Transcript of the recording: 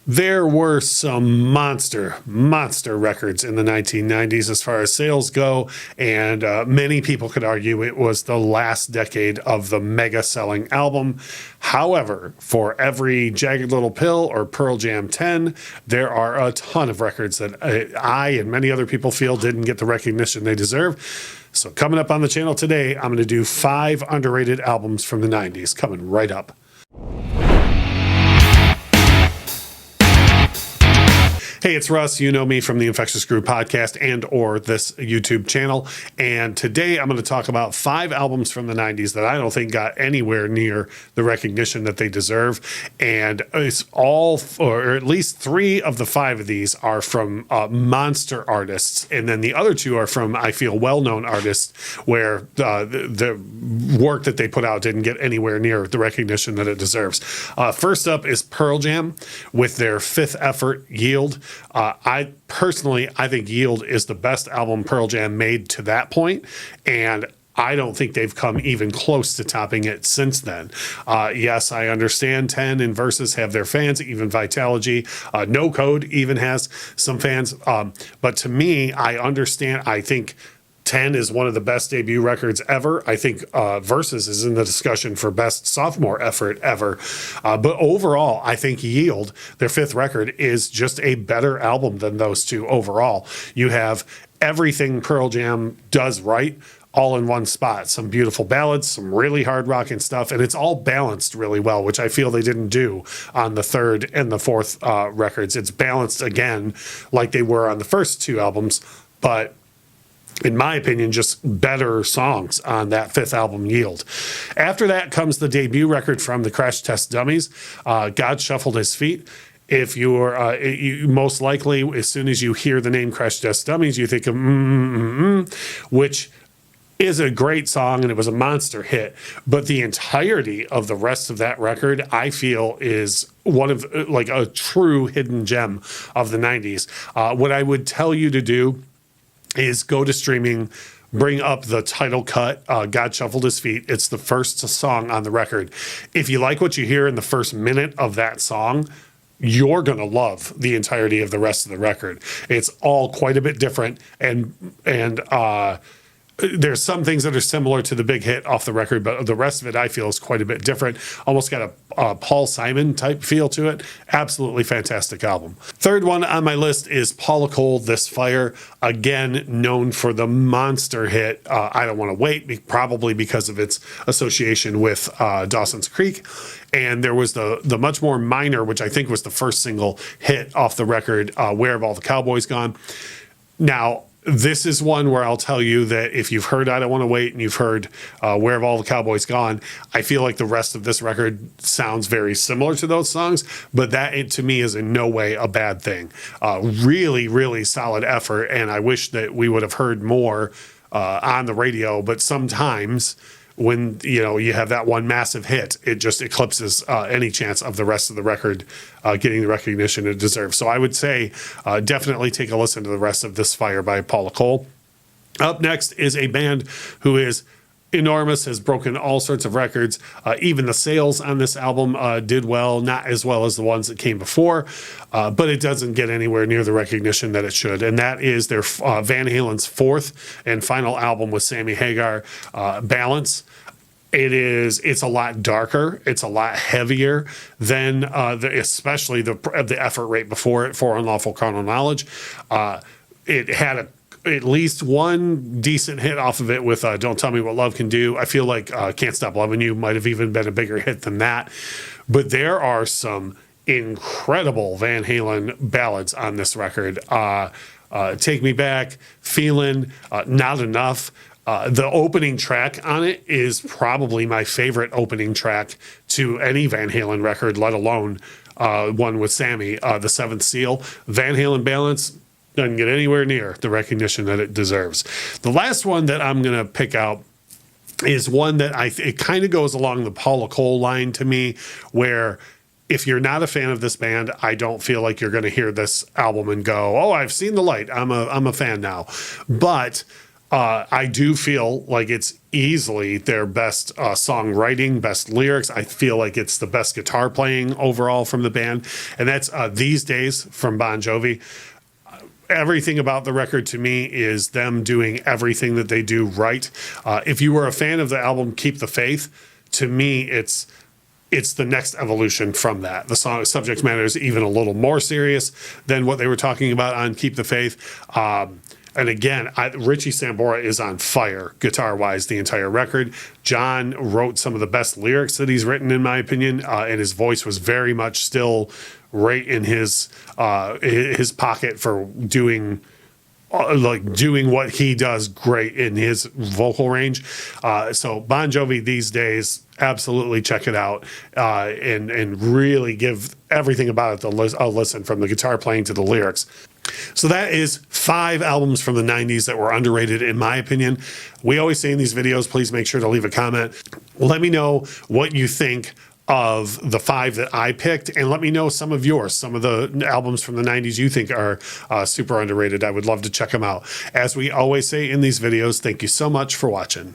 There were some monster records in the 1990s as far as sales go, and many people could argue it was the last decade of the mega selling album. However, for every Jagged Little Pill or Pearl Jam 10, there are a ton of records that I and many other people feel didn't get the recognition they deserve. So coming up on the channel today, I'm going to do 5 underrated albums from the 90s, coming right up. Hey, it's Russ. You know me from the Infectious Groove podcast and or this YouTube channel. And today I'm going to talk about 5 albums from the 90s that I don't think got anywhere near the recognition that they deserve. And it's all, or at least 3 of the 5 of these are from monster artists. And then the other 2 are from, I feel, well-known artists where the work that they put out didn't get anywhere near the recognition that it deserves. First up is Pearl Jam with their 5th effort, Yield. I think Yield is the best album Pearl Jam made to that point, and I don't think they've come even close to topping it since then. Yes, I understand 10 and Versus have their fans, even Vitalogy. No Code even has some fans. But to me, I think 10 is one of the best debut records ever. I think Versus is in the discussion for best sophomore effort ever. But overall, I think Yield, their 5th record, is just a better album than those 2 overall. You have everything Pearl Jam does right, all in one spot. Some beautiful ballads, some really hard rocking stuff, and it's all balanced really well, which I feel they didn't do on the 3rd and the 4th records. It's balanced again like they were on the first 2 albums, but in my opinion, just better songs on that 5th album, Yield. After that comes the debut record from the Crash Test Dummies, God Shuffled His Feet. If you're, you most likely, as soon as you hear the name Crash Test Dummies, you think of which is a great song and it was a monster hit. But the entirety of the rest of that record, I feel, is one of like a true hidden gem of the 90s. What I would tell you to do is go to streaming, bring up the title cut, God Shuffled His Feet. It's the first song on the record. If you like what you hear in the first minute of that song, you're going to love the entirety of the rest of the record. It's all quite a bit different, and there's some things that are similar to the big hit off the record, but the rest of it I feel is quite a bit different. Almost got a Paul Simon type feel to it. Absolutely fantastic album. Third one on my list is Paula Cole, This Fire. Again, known for the monster hit, I Don't Want to Wait, probably because of its association with Dawson's Creek. And there was the much more minor, which I think was the first single hit off the record, Where Have All the Cowboys Gone? Now, this is one where I'll tell you that if you've heard I Don't Want to Wait and you've heard Where Have All the Cowboys Gone, I feel like the rest of this record sounds very similar to those songs, but that to me is in no way a bad thing. Really, really solid effort, and I wish that we would have heard more on the radio, but sometimes when you have that one massive hit, it just eclipses any chance of the rest of the record getting the recognition it deserves. So I would say definitely take a listen to the rest of This Fire by Paula Cole. Up next is a band who is enormous, has broken all sorts of records. Even the sales on this album did well, not as well as the ones that came before, but it doesn't get anywhere near the recognition that it should. And that is their Van Halen's 4th and final album with Sammy Hagar, Balance. It's a lot darker. It's a lot heavier than especially the effort rate before it, For Unlawful Carnal Knowledge. It had at least one decent hit off of it with Don't Tell Me What Love Can Do. I feel like Can't Stop Loving You might have even been a bigger hit than that. But there are some incredible Van Halen ballads on this record. Take Me Back, Feelin', Not Enough. The opening track on it is probably my favorite opening track to any Van Halen record, let alone one with Sammy, The Seventh Seal. Van Halen Balance doesn't get anywhere near the recognition that it deserves. The last one that I'm going to pick out is one that it kind of goes along the Paula Cole line to me, where if you're not a fan of this band, I don't feel like you're going to hear this album and go, oh, I've seen the light. I'm a fan now. But I do feel like it's easily their best songwriting, best lyrics. I feel like it's the best guitar playing overall from the band. And that's These Days from Bon Jovi. Everything about the record to me is them doing everything that they do right. If you were a fan of the album Keep the Faith, to me, it's the next evolution from that. The song subject matter is even a little more serious than what they were talking about on Keep the Faith. And again, Richie Sambora is on fire guitar-wise the entire record. John wrote some of the best lyrics that he's written, in my opinion, and his voice was very much still right in his pocket for doing what he does great in his vocal range. So Bon Jovi These Days, absolutely check it out, and really give everything about it a listen, from the guitar playing to the lyrics. So that is 5 albums from the 90s that were underrated, in my opinion. We always say in these videos, please make sure to leave a comment. Let me know what you think of the 5 that I picked, and let me know some of yours, some of the albums from the 90s you think are super underrated. I would love to check them out. As we always say in these videos, thank you so much for watching.